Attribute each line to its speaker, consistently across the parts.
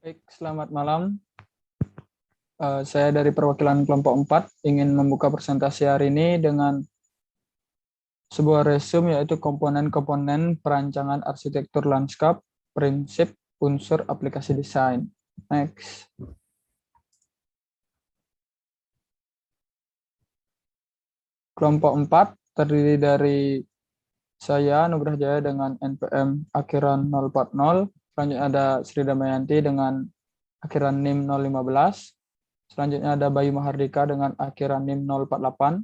Speaker 1: Baik, selamat malam. Saya dari perwakilan kelompok 4 ingin membuka presentasi hari ini dengan sebuah resume yaitu komponen-komponen perancangan arsitektur lanskap, prinsip, unsur aplikasi desain. Next. Kelompok 4 terdiri dari saya, Nugrah Jaya dengan NPM akhiran 040. Selanjutnya ada Sri Damayanti dengan akhiran NIM 015. Selanjutnya ada Bayu Mahardika dengan akhiran NIM 048.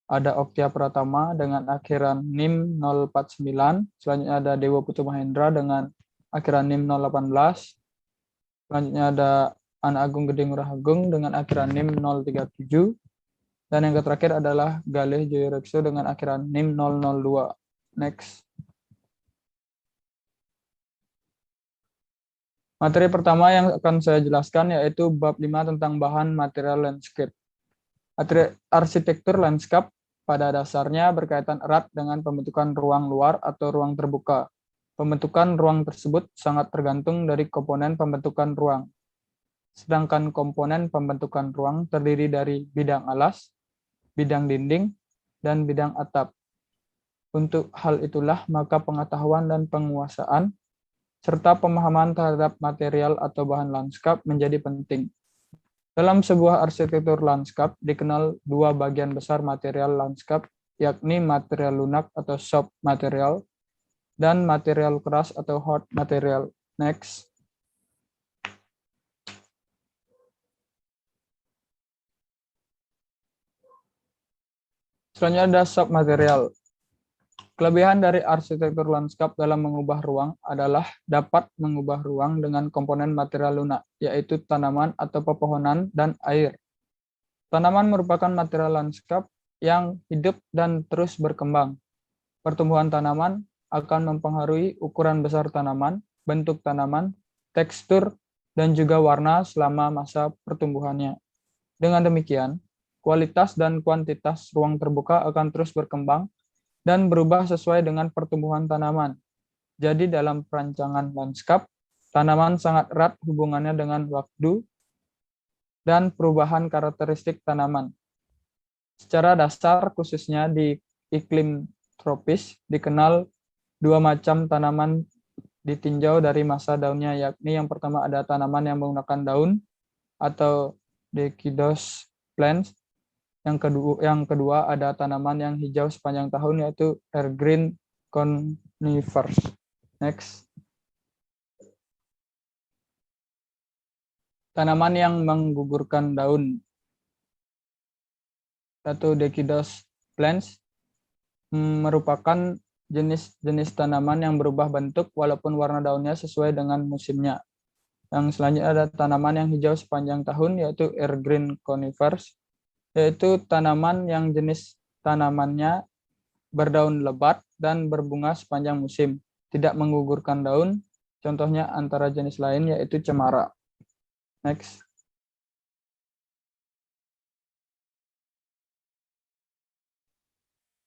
Speaker 1: Ada Oktia Pratama dengan akhiran NIM 049. Selanjutnya ada Dewa Putu Mahendra dengan akhiran NIM 018. Selanjutnya ada Ana Agung Gede Ngurah Agung dengan akhiran NIM 037. Dan yang terakhir adalah Galih Joyorekso dengan akhiran NIM 002. Next. Materi pertama yang akan saya jelaskan yaitu bab 5 tentang bahan material landscape. Arsitektur lanskap pada dasarnya berkaitan erat dengan pembentukan ruang luar atau ruang terbuka. Pembentukan ruang tersebut sangat tergantung dari komponen pembentukan ruang. Sedangkan komponen pembentukan ruang terdiri dari bidang alas, bidang dinding, dan bidang atap. Untuk hal itulah maka pengetahuan dan penguasaan serta pemahaman terhadap material atau bahan lanskap menjadi penting. Dalam sebuah arsitektur lanskap dikenal dua bagian besar material lanskap, yakni material lunak atau soft material dan material keras atau hard material. Next. Selanjutnya ada soft material. Kelebihan dari arsitektur lanskap dalam mengubah ruang adalah dapat mengubah ruang dengan komponen material lunak, yaitu tanaman atau pepohonan dan air. Tanaman merupakan material lanskap yang hidup dan terus berkembang. Pertumbuhan tanaman akan mempengaruhi ukuran besar tanaman, bentuk tanaman, tekstur, dan juga warna selama masa pertumbuhannya. Dengan demikian, kualitas dan kuantitas ruang terbuka akan terus berkembang dan berubah sesuai dengan pertumbuhan tanaman. Jadi dalam perancangan lanskap, tanaman sangat erat hubungannya dengan waktu dan perubahan karakteristik tanaman. Secara dasar, khususnya di iklim tropis, dikenal dua macam tanaman ditinjau dari masa daunnya, yakni yang pertama ada tanaman yang menggunakan daun atau deciduous plants. Yang kedua ada tanaman yang hijau sepanjang tahun, yaitu evergreen conifers. Next. Tanaman yang menggugurkan daun atau deciduous plants merupakan jenis-jenis tanaman yang berubah bentuk walaupun warna daunnya sesuai dengan musimnya. Yang selanjutnya ada tanaman yang hijau sepanjang tahun, yaitu evergreen conifers, yaitu tanaman yang jenis tanamannya berdaun lebat dan berbunga sepanjang musim, tidak menggugurkan daun. Contohnya antara jenis lain yaitu cemara. Next.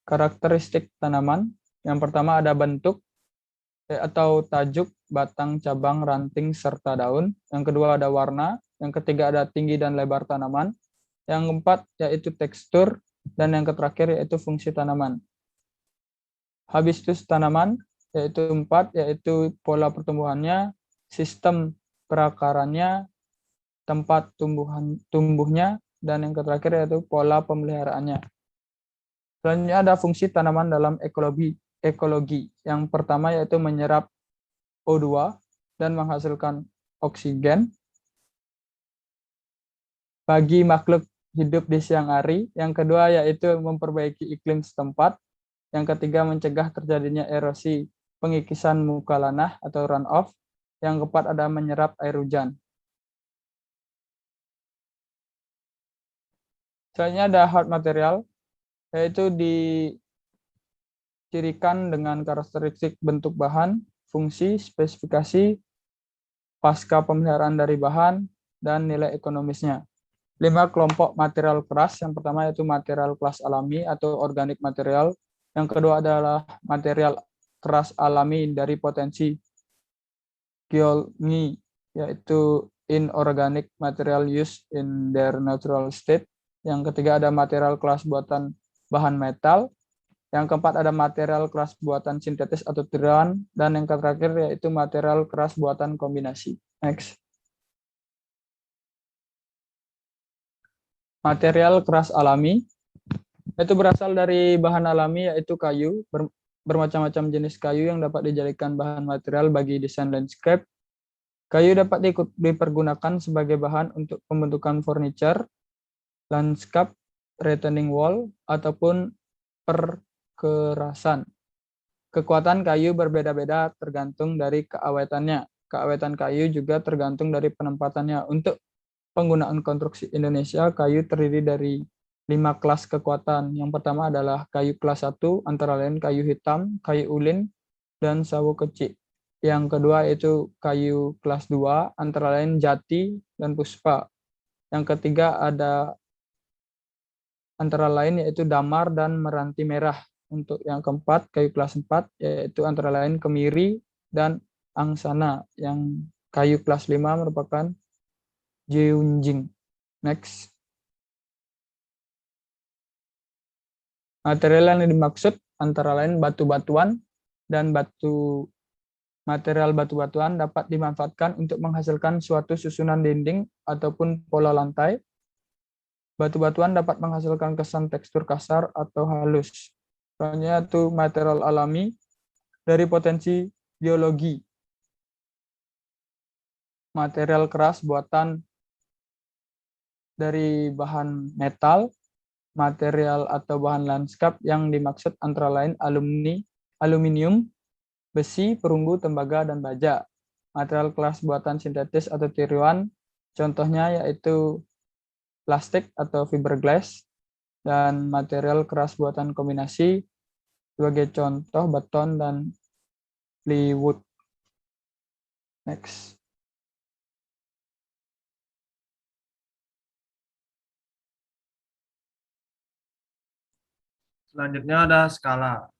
Speaker 1: Karakteristik tanaman. Yang pertama ada bentuk atau tajuk, batang, cabang, ranting, serta daun. Yang kedua ada warna. Yang ketiga ada tinggi dan lebar tanaman. Yang keempat yaitu tekstur. Dan yang terakhir yaitu fungsi tanaman. Habitus tanaman yaitu 4, yaitu pola pertumbuhannya, sistem perakarannya, tempat tumbuhnya, dan yang terakhir yaitu pola pemeliharaannya. Selanjutnya ada fungsi tanaman dalam ekologi. Yang pertama yaitu menyerap O2 dan menghasilkan oksigen bagi makhluk hidup di siang hari. Yang kedua yaitu memperbaiki iklim setempat. Yang ketiga mencegah terjadinya erosi pengikisan muka tanah atau runoff. Yang keempat ada menyerap air hujan. Selanjutnya ada hard material, yaitu dicirikan dengan karakteristik bentuk bahan, fungsi, spesifikasi, pasca pemeliharaan dari bahan, dan nilai ekonomisnya. 5 kelompok material keras. Yang pertama yaitu material kelas alami atau organic material. Yang kedua adalah material keras alami dari potensi geologi yaitu inorganic material used in their natural state. Yang ketiga ada material kelas buatan bahan metal. Yang keempat ada material keras buatan sintetis atau tiruan, dan yang terakhir yaitu material keras buatan kombinasi. Next. Material keras alami itu berasal dari bahan alami yaitu kayu, bermacam-macam jenis kayu yang dapat dijadikan bahan material bagi desain landscape. Kayu dapat dipergunakan sebagai bahan untuk pembentukan furniture, landscape, retaining wall, ataupun perkerasan. Kekuatan kayu berbeda-beda tergantung dari keawetannya. Keawetan kayu juga tergantung dari penempatannya. Untuk penggunaan konstruksi Indonesia, kayu terdiri dari 5 kelas kekuatan. Yang pertama adalah kayu kelas 1, antara lain kayu hitam, kayu ulin, dan sawo kecil. Yang kedua yaitu kayu kelas 2, antara lain jati dan puspa. Yang ketiga ada antara lain yaitu damar dan meranti merah. Untuk yang keempat, kayu kelas 4, yaitu antara lain kemiri dan angsana. Yang kayu kelas 5 merupakan jeunjing. Next. Material yang dimaksud antara lain batu-batuan dan material batu-batuan dapat dimanfaatkan untuk menghasilkan suatu susunan dinding ataupun pola lantai. Batu-batuan dapat menghasilkan kesan tekstur kasar atau halus. Soalnya itu material alami dari potensi geologi. Material keras buatan dari bahan metal, material atau bahan lanskap yang dimaksud antara lain aluminium, besi, perunggu, tembaga, dan baja. Material keras buatan sintetis atau tiruan, contohnya yaitu plastik atau fiberglass, dan material keras buatan kombinasi sebagai contoh beton dan plywood. Next.
Speaker 2: Selanjutnya ada skala.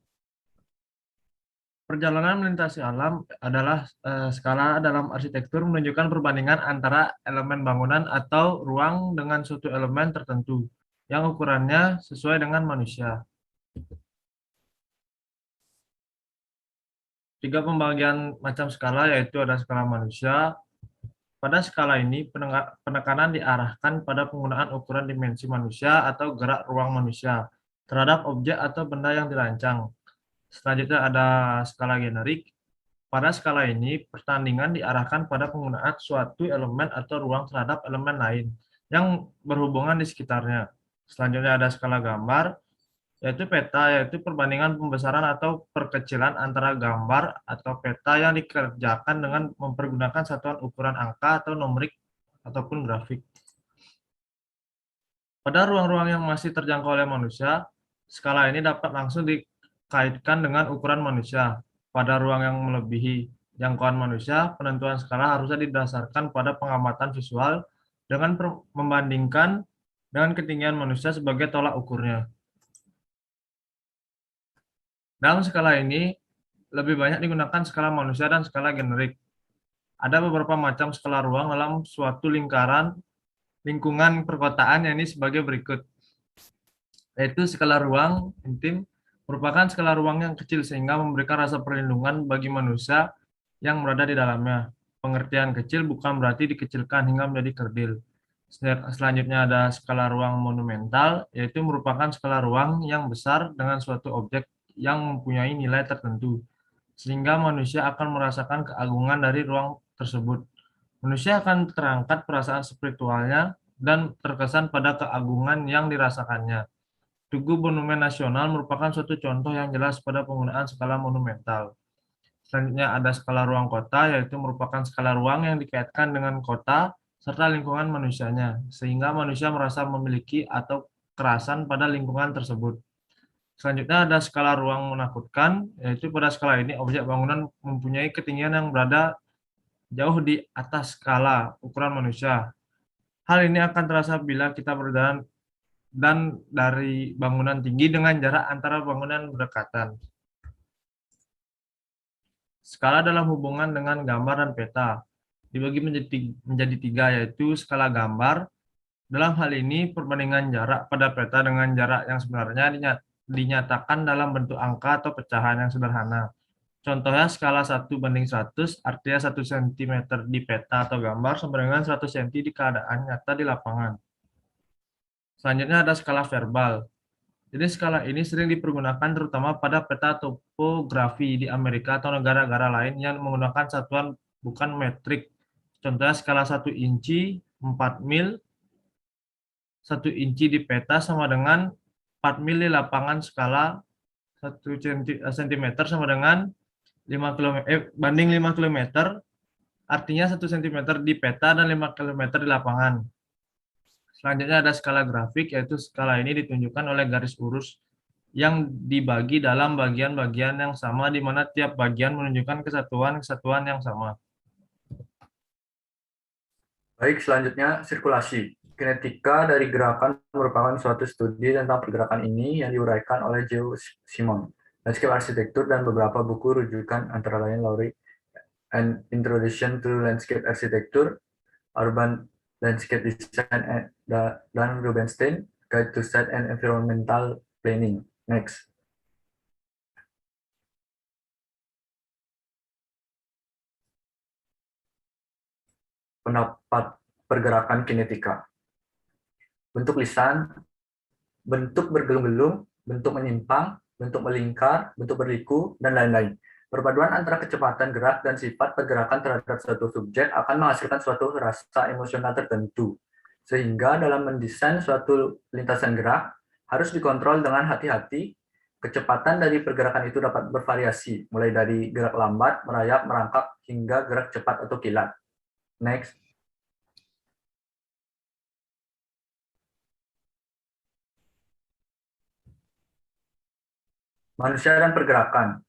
Speaker 2: Perjalanan melintasi alam adalah skala dalam arsitektur menunjukkan perbandingan antara elemen bangunan atau ruang dengan suatu elemen tertentu yang ukurannya sesuai dengan manusia. Tiga pembagian macam skala yaitu ada skala manusia. Pada skala ini penekanan diarahkan pada penggunaan ukuran dimensi manusia atau gerak ruang manusia terhadap objek atau benda yang dirancang. Selanjutnya ada skala generik. Pada skala ini, pertandingan diarahkan pada penggunaan suatu elemen atau ruang terhadap elemen lain yang berhubungan di sekitarnya. Selanjutnya ada skala gambar, yaitu peta, yaitu perbandingan pembesaran atau perkecilan antara gambar atau peta yang dikerjakan dengan mempergunakan satuan ukuran angka atau numerik ataupun grafik. Pada ruang-ruang yang masih terjangkau oleh manusia, skala ini dapat langsung dikaitkan dengan ukuran manusia. Pada ruang yang melebihi jangkauan manusia, penentuan skala harusnya didasarkan pada pengamatan visual dengan membandingkan dengan ketinggian manusia sebagai tolak ukurnya. Dalam skala ini, lebih banyak digunakan skala manusia dan skala generik. Ada beberapa macam skala ruang dalam suatu lingkungan perkotaan, yang ini sebagai berikut. Yaitu skala ruang intim, merupakan skala ruang yang kecil sehingga memberikan rasa perlindungan bagi manusia yang berada di dalamnya. Pengertian kecil bukan berarti dikecilkan hingga menjadi kerdil. Selanjutnya ada skala ruang monumental, yaitu merupakan skala ruang yang besar dengan suatu objek yang mempunyai nilai tertentu, sehingga manusia akan merasakan keagungan dari ruang tersebut. Manusia akan terangkat perasaan spiritualnya dan terkesan pada keagungan yang dirasakannya. Tugu Monumen Nasional merupakan suatu contoh yang jelas pada penggunaan skala monumental. Selanjutnya ada skala ruang kota, yaitu merupakan skala ruang yang dikaitkan dengan kota serta lingkungan manusianya, sehingga manusia merasa memiliki atau kerasan pada lingkungan tersebut. Selanjutnya ada skala ruang menakutkan, yaitu pada skala ini objek bangunan mempunyai ketinggian yang berada jauh di atas skala ukuran manusia. Hal ini akan terasa bila kita berjalan dan dari bangunan tinggi dengan jarak antara bangunan berdekatan. Skala dalam hubungan dengan gambar dan peta. dibagi menjadi tiga, yaitu skala gambar. Dalam hal ini, perbandingan jarak pada peta dengan jarak yang sebenarnya dinyatakan dalam bentuk angka atau pecahan yang sederhana. Contohnya skala 1:100, artinya 1 cm di peta atau gambar sama dengan 100 cm di keadaan nyata di lapangan. Selanjutnya ada skala verbal. Jadi skala ini sering dipergunakan terutama pada peta topografi di Amerika atau negara-negara lain yang menggunakan satuan bukan metrik. Contohnya skala 1 inci, 4 mil, 1 inci di peta sama dengan 4 mil di lapangan, skala 1 cm sama dengan 5 km, banding 5 km, artinya 1 cm di peta dan 5 km di lapangan. Selanjutnya ada skala grafik, yaitu skala ini ditunjukkan oleh garis lurus yang dibagi dalam bagian-bagian yang sama, di mana tiap bagian menunjukkan kesatuan-kesatuan yang sama.
Speaker 3: Baik, selanjutnya sirkulasi. Kinetika dari gerakan merupakan suatu studi tentang pergerakan ini yang diuraikan oleh Geo Simon, Landscape Architecture, dan beberapa buku rujukan antara lain Laurie An Introduction to Landscape Architecture, Urban Landscape Design, dan Rubenstein, Guide to Site and Environmental Planning. Next. Pendapat pergerakan kinetika. Bentuk lisan, bentuk bergelung-gelung, bentuk menyimpang, bentuk melingkar, bentuk berliku, dan lain-lain. Perpaduan antara kecepatan gerak dan sifat pergerakan terhadap suatu subjek akan menghasilkan suatu rasa emosional tertentu. Sehingga dalam mendesain suatu lintasan gerak, harus dikontrol dengan hati-hati. Kecepatan dari pergerakan itu dapat bervariasi, mulai dari gerak lambat, merayap, merangkak, hingga gerak cepat atau kilat. Next. Manusia dan pergerakan.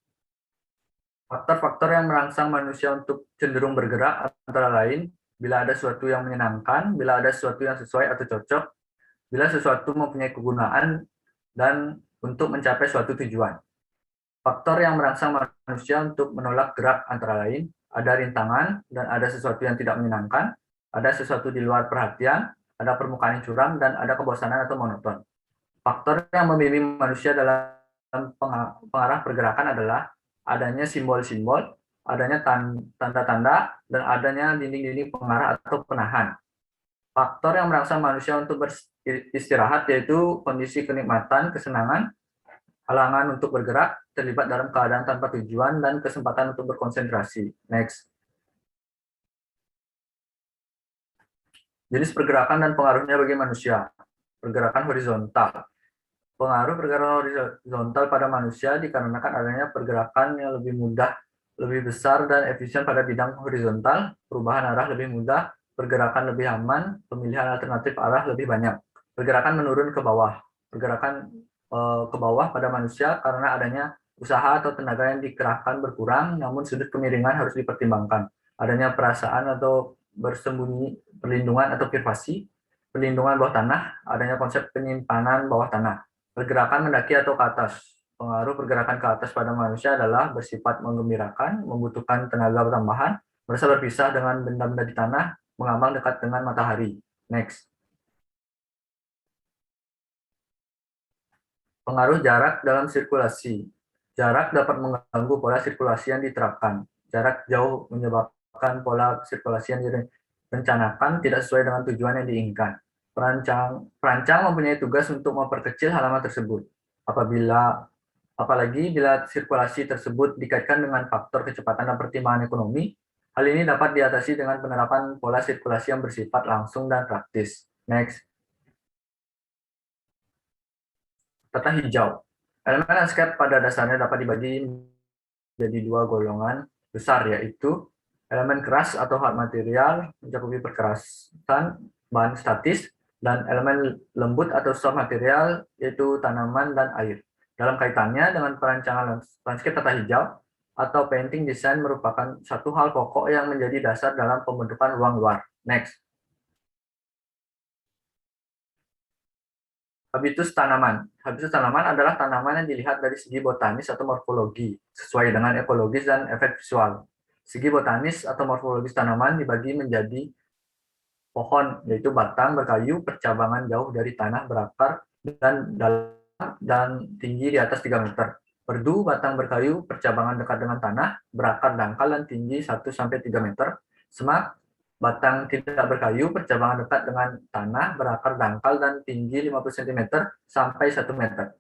Speaker 3: Faktor-faktor yang merangsang manusia untuk cenderung bergerak antara lain, bila ada sesuatu yang menyenangkan, bila ada sesuatu yang sesuai atau cocok, bila sesuatu mempunyai kegunaan, dan untuk mencapai suatu tujuan. Faktor yang merangsang manusia untuk menolak gerak antara lain, ada rintangan dan ada sesuatu yang tidak menyenangkan, ada sesuatu di luar perhatian, ada permukaan yang curam, dan ada kebosanan atau monoton. Faktor yang membimbing manusia dalam pengarah pergerakan adalah adanya simbol-simbol, adanya tanda-tanda, dan adanya dinding-dinding pengarah atau penahan. Faktor yang merangsang manusia untuk beristirahat yaitu kondisi kenikmatan, kesenangan, halangan untuk bergerak, terlibat dalam keadaan tanpa tujuan, dan kesempatan untuk berkonsentrasi. Next. Jenis pergerakan dan pengaruhnya bagi manusia. Pergerakan horizontal. Pengaruh pergerakan horizontal pada manusia dikarenakan adanya pergerakan yang lebih mudah, lebih besar, dan efisien pada bidang horizontal, perubahan arah lebih mudah, pergerakan lebih aman, pemilihan alternatif arah lebih banyak. Pergerakan menurun ke bawah. Pergerakan ke bawah pada manusia karena adanya usaha atau tenaga yang dikerahkan berkurang, namun sudut kemiringan harus dipertimbangkan. Adanya perasaan atau bersembunyi, perlindungan atau privasi, perlindungan bawah tanah, adanya konsep penyimpanan bawah tanah. Pergerakan mendaki atau ke atas. Pengaruh pergerakan ke atas pada manusia adalah bersifat menggembirakan, membutuhkan tenaga tambahan, merasa berpisah dengan benda-benda di tanah, mengambang dekat dengan matahari. Next. Pengaruh jarak dalam sirkulasi. Jarak dapat mengganggu pola sirkulasi yang diterapkan. Jarak jauh menyebabkan pola sirkulasi yang direncanakan tidak sesuai dengan tujuan yang diinginkan. Perancang mempunyai tugas untuk memperkecil halaman tersebut. Apalagi bila sirkulasi tersebut dikaitkan dengan faktor kecepatan dan pertimbangan ekonomi, hal ini dapat diatasi dengan penerapan pola sirkulasi yang bersifat langsung dan praktis. Next. Tata hijau. Elemen landscape pada dasarnya dapat dibagi menjadi dua golongan besar, yaitu elemen keras atau hard material mencakupi perkerasan bahan statis, dan elemen lembut atau soft material yaitu tanaman dan air. Dalam kaitannya dengan perancangan landscape tata hijau atau painting design merupakan satu hal pokok yang menjadi dasar dalam pembentukan ruang luar. Next. Habitus tanaman. Habitus tanaman adalah tanaman yang dilihat dari segi botanis atau morfologi, sesuai dengan ekologis dan efek visual. Segi botanis atau morfologis tanaman dibagi menjadi pohon, yaitu batang berkayu, percabangan jauh dari tanah, berakar, dan dalam dan tinggi di atas 3 meter. Perdu, batang berkayu, percabangan dekat dengan tanah, berakar dangkal dan tinggi 1-3 meter. Semak, batang tidak berkayu, percabangan dekat dengan tanah, berakar dangkal dan tinggi 50 cm sampai 1 meter.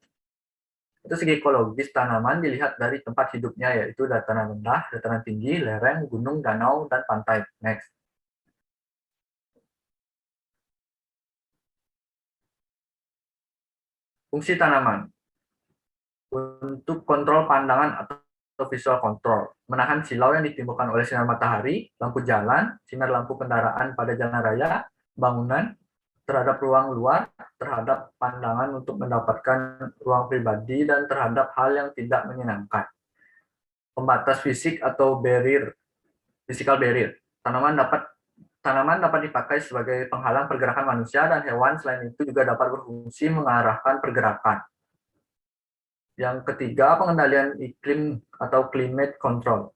Speaker 3: Itu segi ekologis tanaman dilihat dari tempat hidupnya, yaitu dataran rendah, dataran tinggi, lereng, gunung, danau, dan pantai. Next. Fungsi tanaman untuk kontrol pandangan atau visual control, menahan silau yang ditimbulkan oleh sinar matahari, lampu jalan, sinar lampu kendaraan pada jalan raya, bangunan, terhadap ruang luar, terhadap pandangan untuk mendapatkan ruang pribadi, dan terhadap hal yang tidak menyenangkan. Pembatas fisik atau barrier, physical barrier. Tanaman dapat dipakai sebagai penghalang pergerakan manusia dan hewan, selain itu juga dapat berfungsi mengarahkan pergerakan. Yang ketiga, pengendalian iklim atau climate control.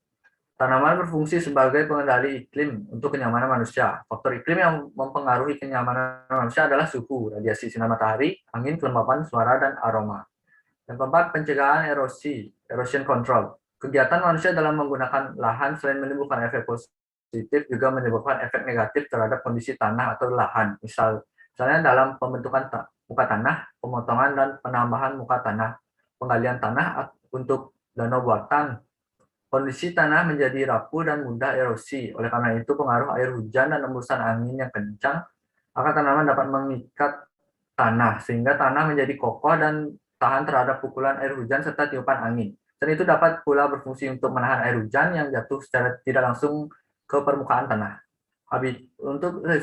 Speaker 3: Tanaman berfungsi sebagai pengendali iklim untuk kenyamanan manusia. Faktor iklim yang mempengaruhi kenyamanan manusia adalah suhu, radiasi sinar matahari, angin, kelembapan suara, dan aroma. Yang keempat, pencegahan erosi, erosion control. Kegiatan manusia dalam menggunakan lahan selain menimbulkan efek positif juga menyebabkan efek negatif terhadap kondisi tanah atau lahan. Misalnya dalam pembentukan muka tanah, pemotongan dan penambahan muka tanah, penggalian tanah untuk danau buatan. Kondisi tanah menjadi rapuh dan mudah erosi. Oleh karena itu, pengaruh air hujan dan embusan angin yang kencang akan tanaman dapat mengikat tanah, sehingga tanah menjadi kokoh dan tahan terhadap pukulan air hujan serta tiupan angin. Dan itu dapat pula berfungsi untuk menahan air hujan yang jatuh secara tidak langsung ke permukaan tanah.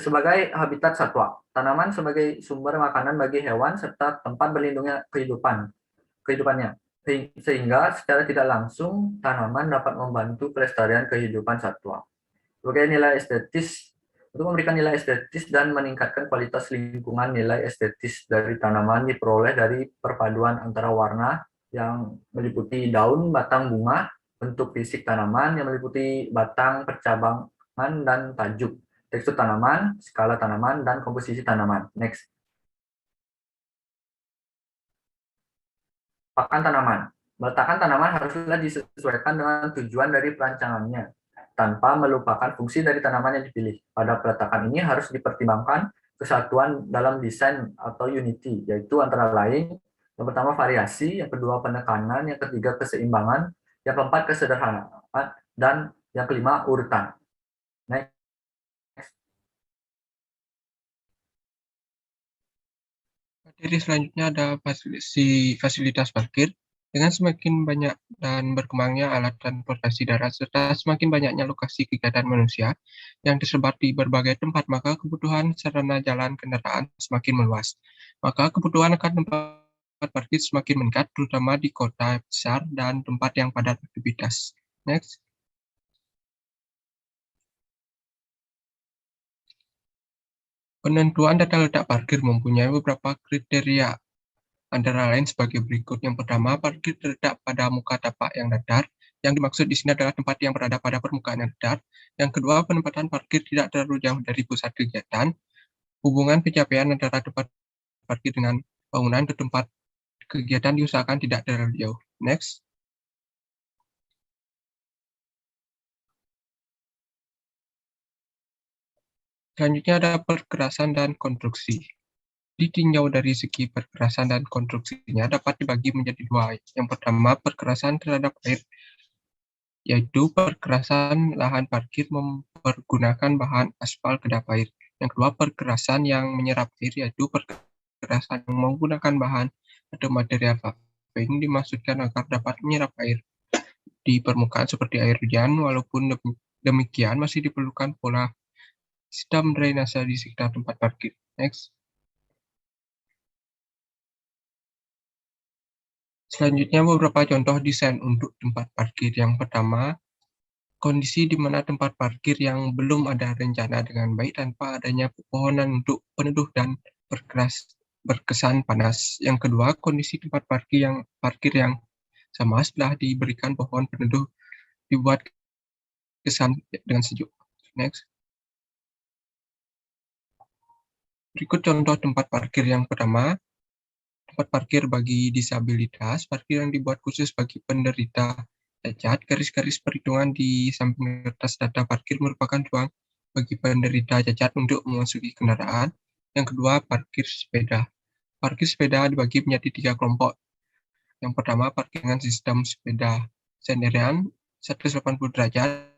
Speaker 3: Sebagai habitat satwa, tanaman sebagai sumber makanan bagi hewan serta tempat berlindungnya kehidupannya. Sehingga secara tidak langsung tanaman dapat membantu pelestarian kehidupan satwa. Sebagai nilai estetis, untuk memberikan nilai estetis dan meningkatkan kualitas lingkungan, nilai estetis dari tanaman diperoleh dari perpaduan antara warna yang meliputi daun, batang, bunga, bentuk fisik tanaman yang meliputi batang, percabangan, dan tajuk, tekstur tanaman, skala tanaman, dan komposisi tanaman. Next. Pakan tanaman. Meletakkan tanaman haruslah disesuaikan dengan tujuan dari perancangannya, tanpa melupakan fungsi dari tanaman yang dipilih. Pada peletakan ini harus dipertimbangkan kesatuan dalam desain atau unity, yaitu antara lain, yang pertama variasi, yang kedua penekanan, yang ketiga keseimbangan, yang keempat kesederhanaan, dan yang kelima urutan. Next.
Speaker 4: Materi selanjutnya ada fasilitas parkir. Dengan semakin banyak dan berkembangnya alat transportasi darat serta semakin banyaknya lokasi kegiatan manusia yang tersebar di berbagai tempat, maka kebutuhan sarana jalan kendaraan semakin meluas. Maka kebutuhan akan tempat parkir semakin meningkat, terutama di kota besar dan tempat yang padat aktivitas. Next. Penentuan data letak parkir mempunyai beberapa kriteria, antara lain sebagai berikut. Yang pertama, parkir terletak pada muka tapak yang datar. Yang dimaksud di sini adalah tempat yang berada pada permukaan yang datar. Yang kedua, penempatan parkir tidak terlalu jauh dari pusat kegiatan. Hubungan pencapaian antara tempat parkir dengan bangunan atau tempat kegiatan diusahakan tidak terlalu jauh. Next. Selanjutnya ada perkerasan dan konstruksi. Ditinjau dari segi perkerasan dan konstruksinya dapat dibagi menjadi dua. Yang pertama, perkerasan terhadap air, yaitu perkerasan lahan parkir mempergunakan bahan aspal kedap air. Yang kedua, perkerasan yang menyerap air, yaitu perkerasan yang menggunakan bahan atau material paving dimaksudkan agar dapat menyerap air di permukaan seperti air hujan. Walaupun demikian, masih diperlukan pola sistem drainase di sekitar tempat parkir. Next. Selanjutnya beberapa contoh desain untuk tempat parkir. Yang pertama, kondisi di mana tempat parkir yang belum ada rencana dengan baik tanpa adanya pepohonan untuk peneduh dan berkesan panas. Yang kedua, kondisi tempat parkir yang sama setelah diberikan pohon peneduh, dibuat kesan dengan sejuk. Next. Berikut contoh tempat parkir yang pertama. Tempat parkir bagi disabilitas, parkir yang dibuat khusus bagi penderita cacat. Garis-garis perhitungan di samping kertas data parkir merupakan ruang bagi penderita cacat untuk memasuki kendaraan. Yang kedua, parkir sepeda. Parkir sepeda dibagi menjadi 3 kelompok. Yang pertama, parkir dengan sistem sepeda sendirian 180 derajat.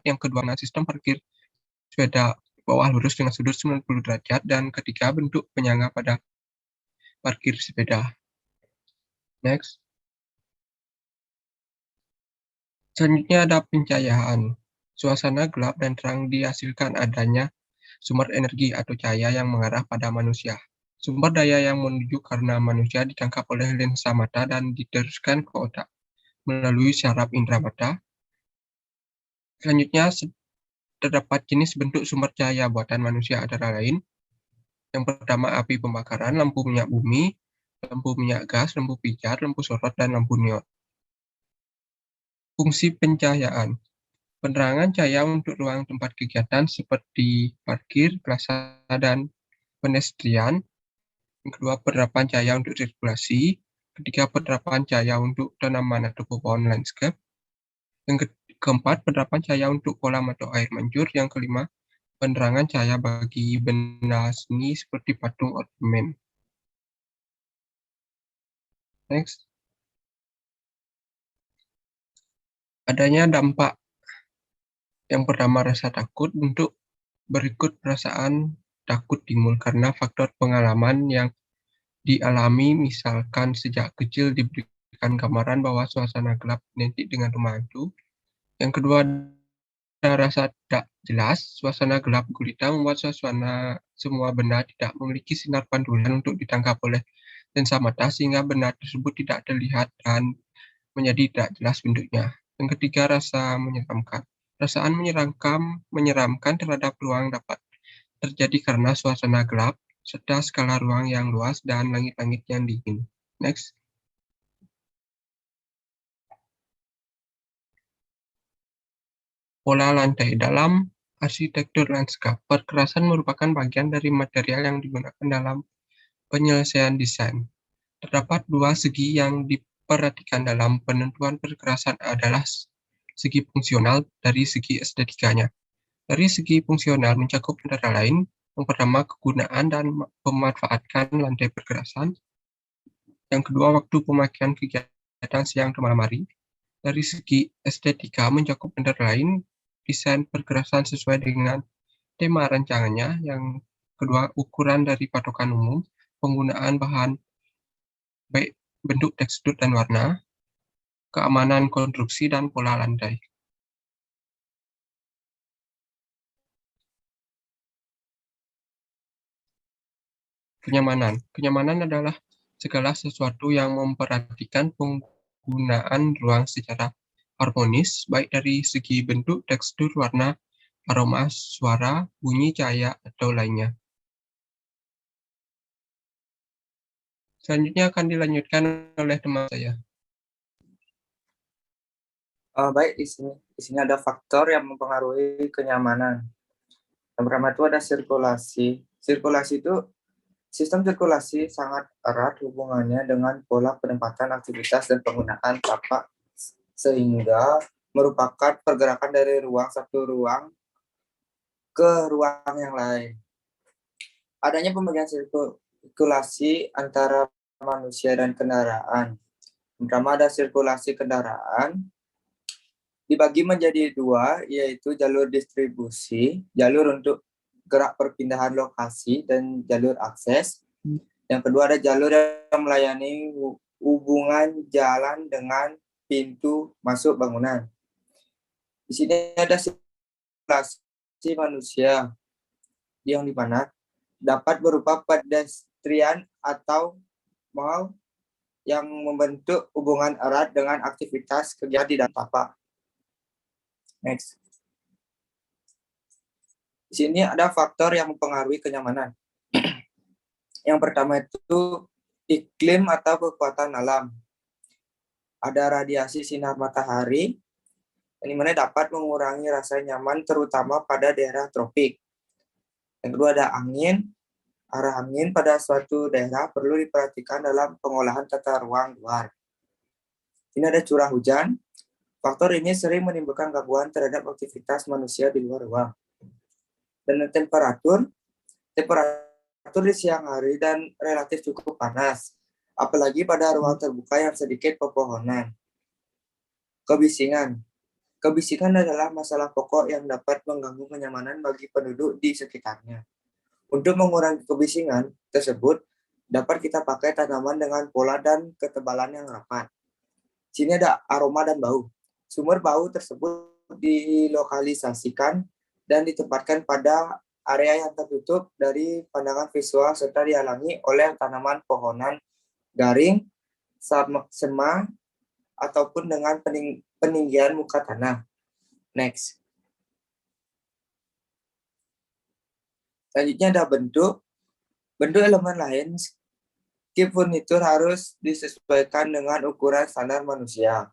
Speaker 4: Yang kedua, dengan sistem parkir sepeda bawah lurus dengan sudut 90 derajat. Dan ketiga, bentuk penyangga pada parkir sepeda. Next. Selanjutnya ada pencahayaan. Suasana gelap dan terang dihasilkan adanya sumber energi atau cahaya yang mengarah pada manusia. Sumber daya yang menuju karena manusia ditangkap oleh lensa mata dan diteruskan ke otak melalui syaraf indera mata. Selanjutnya, terdapat jenis bentuk sumber cahaya buatan manusia antara lain. Yang pertama, api pembakaran, lampu minyak bumi, lampu minyak gas, lampu pijar, lampu sorot, dan lampu neon. Fungsi pencahayaan. Penerangan cahaya untuk ruang tempat kegiatan seperti parkir, plaza, dan pedestrian. Yang kedua, penerapan cahaya untuk sirkulasi. Ketiga, penerapan cahaya untuk tanaman atau pepohonan landscape. Yang keempat, penerapan cahaya untuk kolam atau air mancur. Yang kelima, penerangan cahaya bagi benda seni seperti patung ornamen. Next. Adanya dampak. Yang pertama, rasa takut. Untuk berikut perasaan takut timbul karena faktor pengalaman yang dialami, misalkan sejak kecil diberikan gambaran bahwa suasana gelap identik dengan rumah hantu. Yang kedua, ada rasa tidak jelas. Suasana gelap gulita membuat semua benda tidak memiliki sinar pantulan untuk ditangkap oleh lensa mata sehingga benda tersebut tidak terlihat dan menjadi tidak jelas bentuknya. Yang ketiga, rasa menyeramkan. Perasaan menyeramkan terhadap ruang dapat terjadi karena suasana gelap, serta skala ruang yang luas dan langit-langit yang dingin. Next. Pola lantai. Dalam arsitektur lanskap, perkerasan merupakan bagian dari material yang digunakan dalam penyelesaian desain. Terdapat 2 segi yang diperhatikan dalam penentuan perkerasan adalah segi fungsional dari segi estetikanya. Dari segi fungsional mencakup antara lain, yang pertama, kegunaan dan pemanfaatan lantai perkerasan. Yang kedua, waktu pemakaian kegiatan siang dan malam hari. Dari segi estetika mencakup antara lain, desain perkerasan sesuai dengan tema rancangannya. Yang kedua, ukuran dari patokan umum, penggunaan bahan baik bentuk, tekstur, dan warna, keamanan konstruksi, dan pola lantai. Kenyamanan. Kenyamanan adalah segala sesuatu yang memperhatikan penggunaan ruang secara harmonis, baik dari segi bentuk, tekstur, warna, aroma, suara, bunyi, cahaya, atau lainnya. Selanjutnya akan dilanjutkan oleh teman saya.
Speaker 5: Baik, di sini ada faktor yang mempengaruhi kenyamanan. Yang pertama itu ada sirkulasi. Sirkulasi itu sistem sirkulasi sangat erat hubungannya dengan pola penempatan aktivitas dan penggunaan tapak sehingga merupakan pergerakan dari satu ruang ke ruang yang lain. Adanya pembagian sirkulasi antara manusia dan kendaraan. Pertama ada sirkulasi kendaraan, dibagi menjadi 2, yaitu jalur distribusi, jalur untuk gerak perpindahan lokasi, dan jalur akses. Yang kedua ada jalur yang melayani hubungan jalan dengan pintu masuk bangunan. Di sini ada sirkulasi manusia, yang dimana dapat berupa pedestrian atau mal yang membentuk hubungan erat dengan aktivitas kegiatan di dalam tapak. Next. Di sini ada faktor yang mempengaruhi kenyamanan. Yang pertama itu iklim atau kekuatan alam. Ada radiasi sinar matahari, yang dimana dapat mengurangi rasa nyaman terutama pada daerah tropik. Yang kedua ada angin. Arah angin pada suatu daerah perlu diperhatikan dalam pengolahan tata ruang luar. Ini ada curah hujan. Faktor ini sering menimbulkan gangguan terhadap aktivitas manusia di luar ruang. Dan temperatur di siang hari dan relatif cukup panas, apalagi pada ruang terbuka yang sedikit pepohonan. Kebisingan adalah masalah pokok yang dapat mengganggu kenyamanan bagi penduduk di sekitarnya. Untuk mengurangi kebisingan tersebut, dapat kita pakai tanaman dengan pola dan ketebalan yang rapat. Sini ada aroma dan bau. Sumber bau tersebut dilokalisasikan dan ditempatkan pada area yang tertutup dari pandangan visual serta dihalangi oleh tanaman pohonan garing, sema, ataupun dengan peninggian muka tanah. Next. Selanjutnya ada bentuk. Bentuk elemen lain, skip furnitur harus disesuaikan dengan ukuran standar manusia.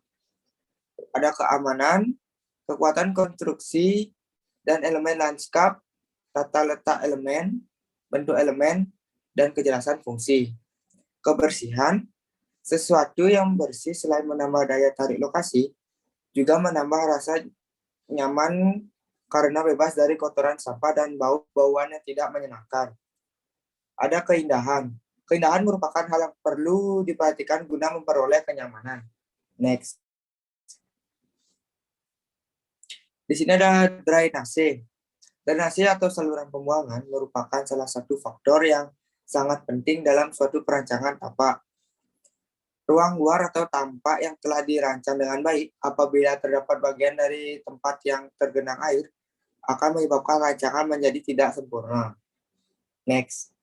Speaker 5: Ada keamanan, kekuatan konstruksi, dan elemen lanskap, tata letak elemen, bentuk elemen, dan kejelasan fungsi. Kebersihan, sesuatu yang bersih selain menambah daya tarik lokasi, juga menambah rasa nyaman karena bebas dari kotoran sampah dan bau-bauan yang tidak menyenangkan. Ada keindahan. Keindahan merupakan hal yang perlu diperhatikan guna memperoleh kenyamanan. Next. Di sini ada drainase. Drainase atau saluran pembuangan merupakan salah satu faktor yang sangat penting dalam suatu perancangan tapak. Ruang luar atau tampak yang telah dirancang dengan baik apabila terdapat bagian dari tempat yang tergenang air akan menyebabkan rancangan menjadi tidak sempurna. Next.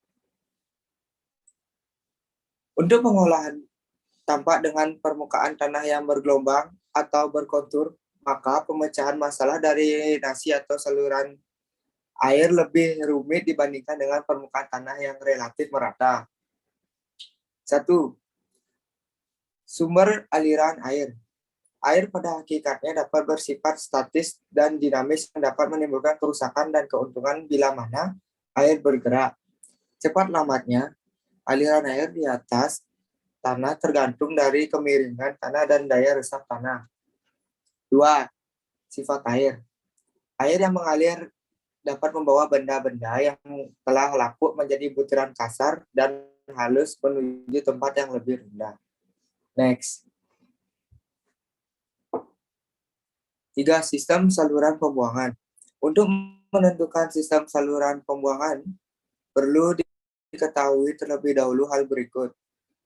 Speaker 5: Untuk pengolahan tampak dengan permukaan tanah yang bergelombang atau berkontur, maka pemecahan masalah dari drainase atau saluran air lebih rumit dibandingkan dengan permukaan tanah yang relatif merata. 1. Sumber aliran air. Air pada hakikatnya dapat bersifat statis dan dinamis yang dapat menimbulkan kerusakan dan keuntungan bila mana air bergerak. Cepat lambatnya, aliran air di atas tanah tergantung dari kemiringan tanah dan daya resap tanah. 2. Sifat air. Air yang mengalir dapat membawa benda-benda yang telah lapuk menjadi butiran kasar dan halus menuju tempat yang lebih rendah. Next. 3. Sistem saluran pembuangan. Untuk menentukan sistem saluran pembuangan, perlu diketahui terlebih dahulu hal berikut.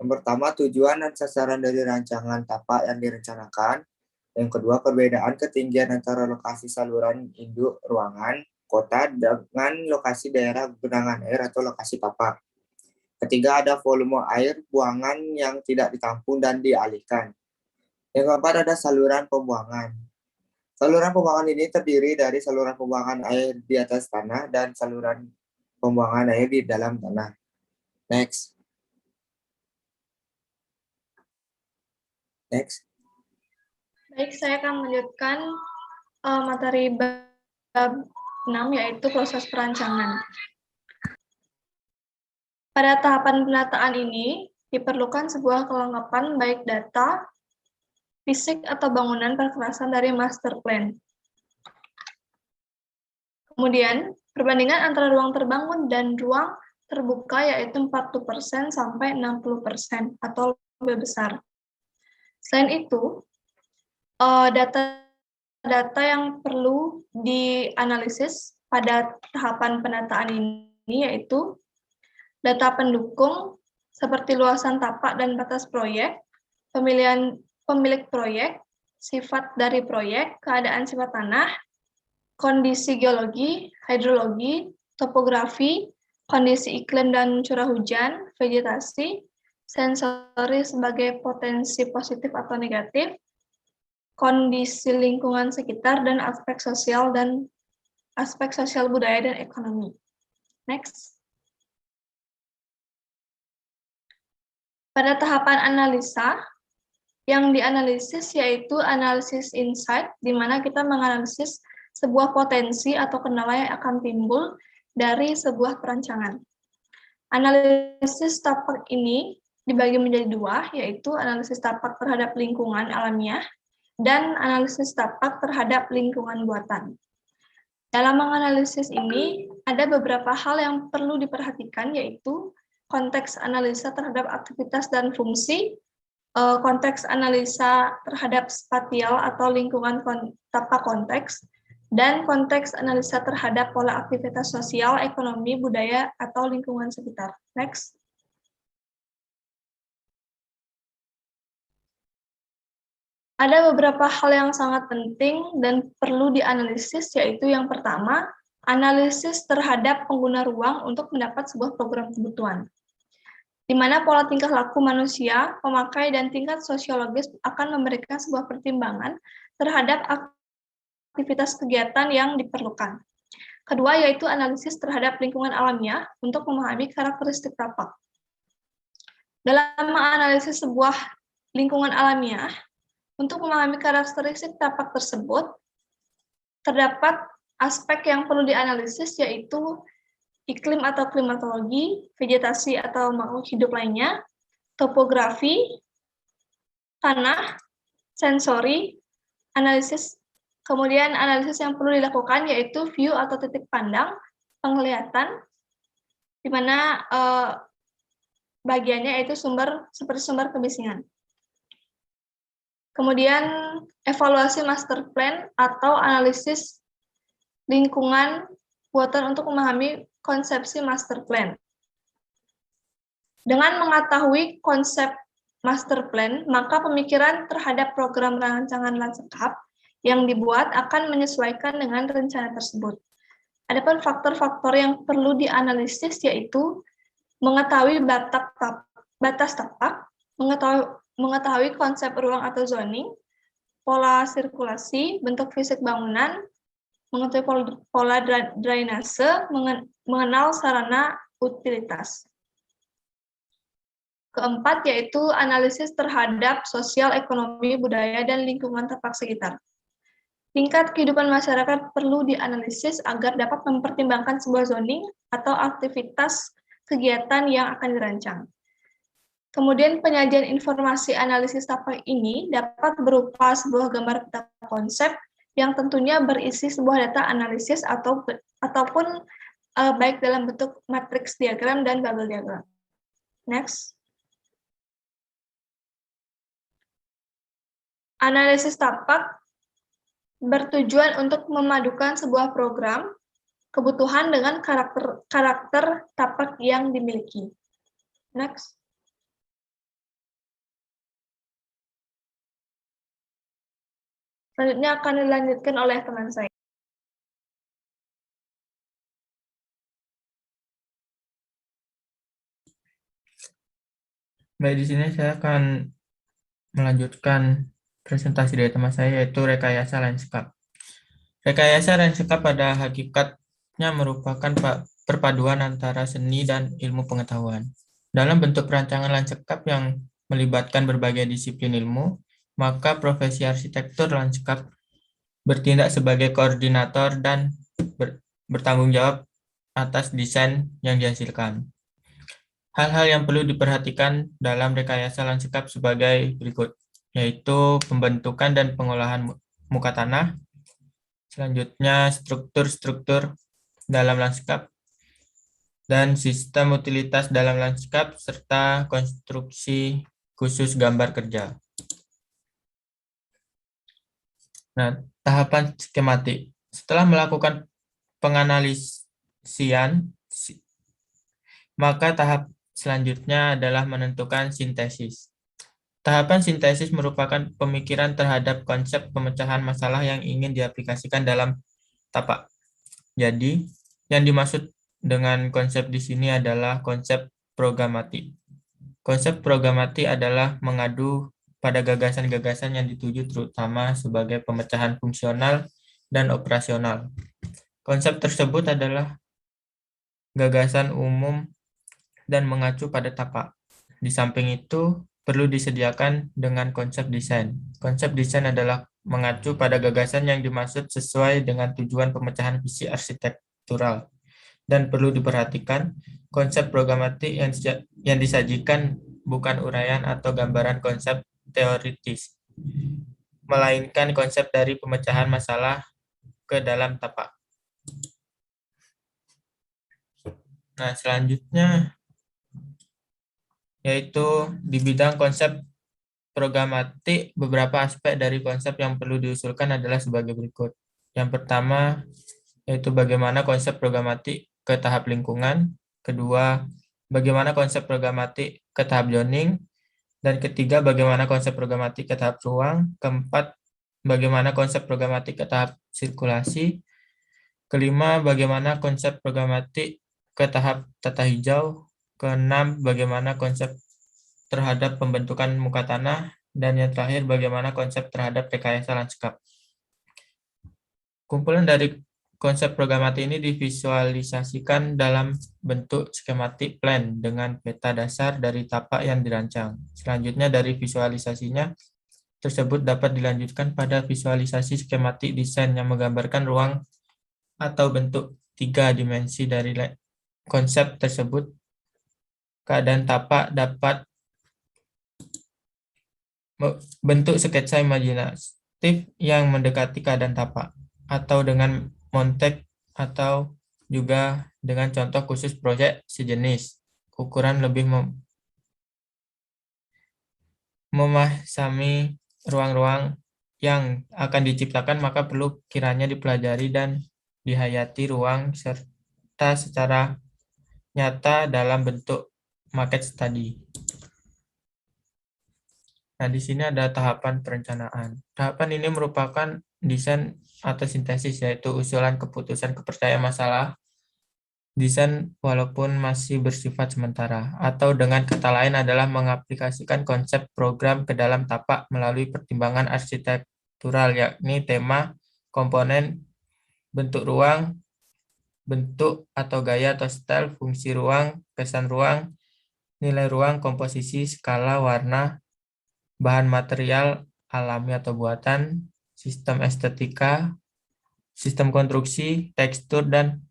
Speaker 5: Yang pertama, tujuan dan sasaran dari rancangan tapak yang direncanakan. Yang kedua, perbedaan ketinggian antara lokasi saluran induk ruangan kota dengan lokasi daerah genangan air atau lokasi tapak. Ketiga, ada volume air buangan yang tidak ditampung dan dialihkan. Yang keempat, ada saluran pembuangan. Saluran pembuangan ini terdiri dari saluran pembuangan air di atas tanah dan saluran pembuangan air di dalam tanah. Next. Next.
Speaker 6: Baik, saya akan melanjutkan materi bab 6, yaitu proses perancangan. Pada tahapan penataan ini, diperlukan sebuah kelengkapan baik data, fisik atau bangunan perkerasan dari master plan. Kemudian, perbandingan antara ruang terbangun dan ruang terbuka yaitu 40% sampai 60% atau lebih besar. Selain itu, data yang perlu dianalisis pada tahapan penataan ini yaitu data pendukung seperti luasan tapak dan batas proyek, pemilihan pemilik proyek, sifat dari proyek, keadaan sifat tanah, kondisi geologi, hidrologi, topografi, kondisi iklim dan curah hujan, vegetasi, sensori sebagai potensi positif atau negatif, kondisi lingkungan sekitar, dan aspek sosial budaya dan ekonomi. Next. Pada tahapan analisa, Yang dianalisis yaitu analisis insight, di mana kita menganalisis sebuah potensi atau kendala yang akan timbul dari sebuah perancangan. Analisis tapak ini dibagi menjadi dua, yaitu analisis tapak terhadap lingkungan alamiah dan analisis tapak terhadap lingkungan buatan. Dalam menganalisis ini, ada beberapa hal yang perlu diperhatikan, yaitu konteks analisa terhadap aktivitas dan fungsi, konteks analisa terhadap spatial atau lingkungan tapak konteks, dan konteks analisa terhadap pola aktivitas sosial, ekonomi, budaya, atau lingkungan sekitar. Next. Ada beberapa hal yang sangat penting dan perlu dianalisis, yaitu yang pertama, analisis terhadap pengguna ruang untuk mendapat sebuah program kebutuhan, di mana pola tingkah laku manusia, pemakai, dan tingkat sosiologis akan memberikan sebuah pertimbangan terhadap aktivitas kegiatan yang diperlukan. Kedua, yaitu analisis terhadap lingkungan alamiah untuk memahami karakteristik tapak. Dalam menganalisis sebuah lingkungan alamiah, untuk memahami karakteristik tapak tersebut, terdapat aspek yang perlu dianalisis, yaitu iklim atau klimatologi, vegetasi atau makhluk hidup lainnya, topografi, tanah, sensori, analisis. Kemudian analisis yang perlu dilakukan yaitu view atau titik pandang, penglihatan, di mana bagiannya yaitu seperti sumber kebisingan. Kemudian evaluasi master plan atau analisis lingkungan buatan untuk memahami konsepsi master plan. Dengan mengetahui konsep master plan, maka pemikiran terhadap program rancangan lanskap yang dibuat akan menyesuaikan dengan rencana tersebut. Adapun faktor-faktor yang perlu dianalisis yaitu mengetahui batas tapak, mengetahui konsep ruang atau zoning, pola sirkulasi, bentuk fisik bangunan, mengetahui pola drainase, mengenal sarana utilitas. Keempat, yaitu analisis terhadap sosial, ekonomi, budaya, dan lingkungan tapak sekitar. Tingkat kehidupan masyarakat perlu dianalisis agar dapat mempertimbangkan sebuah zoning atau aktivitas kegiatan yang akan dirancang. Kemudian penyajian informasi analisis tapak ini dapat berupa sebuah gambar peta konsep yang tentunya berisi sebuah data analisis ataupun baik dalam bentuk matriks diagram dan bubble diagram. Next. Analisis tapak bertujuan untuk memadukan sebuah program kebutuhan dengan karakter tapak yang dimiliki. Next. Selanjutnya akan dilanjutkan oleh teman saya.
Speaker 7: Baik, di sini saya akan melanjutkan presentasi dari teman saya, yaitu rekayasa lanskap. Rekayasa lanskap pada hakikatnya merupakan perpaduan antara seni dan ilmu pengetahuan. Dalam bentuk perancangan lanskap yang melibatkan berbagai disiplin ilmu, maka profesi arsitektur lanskap bertindak sebagai koordinator dan bertanggung jawab atas desain yang dihasilkan. Hal-hal yang perlu diperhatikan dalam rekayasa lanskap sebagai berikut, yaitu pembentukan dan pengolahan muka tanah, selanjutnya struktur-struktur dalam lanskap, dan sistem utilitas dalam lanskap, serta konstruksi khusus gambar kerja. Nah, tahapan skematik. Setelah melakukan penganalisian, maka tahap selanjutnya adalah menentukan sintesis. Tahapan sintesis merupakan pemikiran terhadap konsep pemecahan masalah yang ingin diaplikasikan dalam tapak. Jadi, yang dimaksud dengan konsep di sini adalah konsep programatik. Konsep programatik adalah mengadu pada gagasan-gagasan yang dituju terutama sebagai pemecahan fungsional dan operasional. Konsep tersebut adalah gagasan umum dan mengacu pada tapak. Di samping itu, perlu disediakan dengan konsep desain. Konsep desain adalah mengacu pada gagasan yang dimaksud sesuai dengan tujuan pemecahan visi arsitektural. Dan perlu diperhatikan, konsep programatik yang disajikan bukan uraian atau gambaran konsep teoritis, melainkan konsep dari pemecahan masalah ke dalam tapak. Nah, selanjutnya yaitu di bidang konsep programatik, beberapa aspek dari konsep yang perlu diusulkan adalah sebagai berikut. Yang pertama, yaitu bagaimana konsep programatik ke tahap lingkungan. Kedua, bagaimana konsep programatik ke tahap zoning. Dan ketiga, bagaimana konsep programatik ke tahap ruang. Keempat, bagaimana konsep programatik ke tahap sirkulasi. Kelima, bagaimana konsep programatik ke tahap tata hijau. Keenam, bagaimana konsep terhadap pembentukan muka tanah. Dan yang terakhir, bagaimana konsep terhadap rekayasa lanskap. Kumpulan dari konsep programatik ini divisualisasikan dalam bentuk skematik plan dengan peta dasar dari tapak yang dirancang. Selanjutnya dari visualisasinya tersebut dapat dilanjutkan pada visualisasi skematik desain yang menggambarkan ruang atau bentuk 3 dimensi dari konsep tersebut. Keadaan tapak dapat bentuk sketsa imajinatif yang mendekati keadaan tapak, atau dengan montek, atau juga dengan contoh khusus proyek sejenis. Ukuran lebih memahami ruang-ruang yang akan diciptakan, maka perlu kiranya dipelajari dan dihayati ruang serta secara nyata dalam bentuk maket study. Nah, di sini ada tahapan perencanaan. Tahapan ini merupakan desain atau sintesis, yaitu usulan keputusan kepercayaan masalah desain walaupun masih bersifat sementara, atau dengan kata lain adalah mengaplikasikan konsep program ke dalam tapak melalui pertimbangan arsitektural, yakni tema, komponen, bentuk ruang, bentuk atau gaya atau style, fungsi ruang, kesan ruang, nilai ruang, komposisi, skala, warna, bahan material alami atau buatan, sistem estetika, sistem konstruksi, tekstur, dan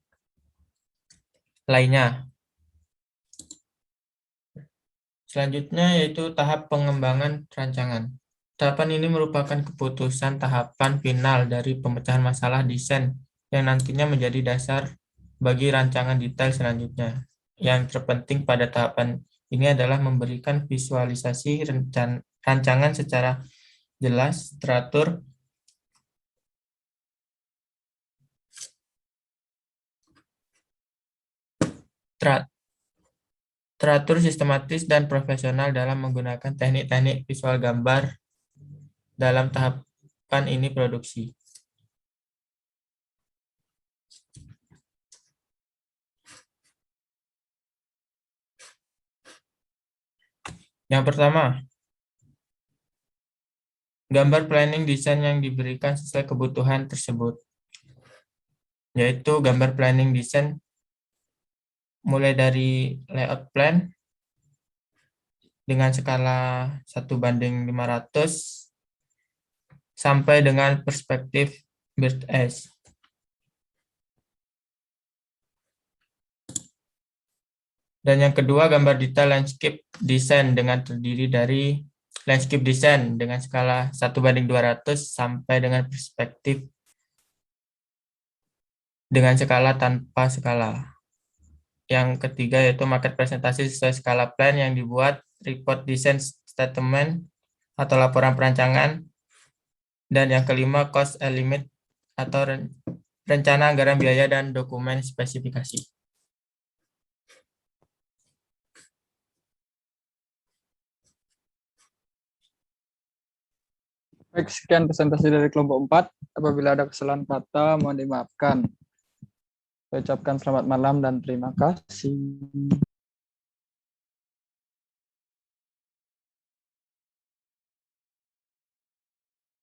Speaker 7: lainnya. Selanjutnya yaitu tahap pengembangan rancangan. Tahapan ini merupakan keputusan tahapan final dari pemecahan masalah desain yang nantinya menjadi dasar bagi rancangan detail selanjutnya. Yang terpenting pada tahapan ini adalah memberikan visualisasi rancangan secara jelas, teratur, sistematis, dan profesional dalam menggunakan teknik-teknik visual gambar dalam tahapan ini produksi. Yang pertama, gambar planning desain yang diberikan sesuai kebutuhan tersebut, yaitu gambar planning desain mulai dari layout plan dengan skala 1:500 sampai dengan perspektif bird eye. Dan yang kedua, gambar detail landscape design dengan terdiri dari landscape design dengan skala 1:200 sampai dengan perspektif dengan skala tanpa skala. Yang ketiga yaitu maket presentasi sesuai skala plan yang dibuat, report design statement atau laporan perancangan. Dan yang kelima, cost estimate atau rencana anggaran biaya dan dokumen spesifikasi.
Speaker 1: Baik, sekian presentasi dari kelompok 4. Apabila ada kesalahan kata, mohon dimaafkan. Saya ucapkan selamat malam dan terima kasih.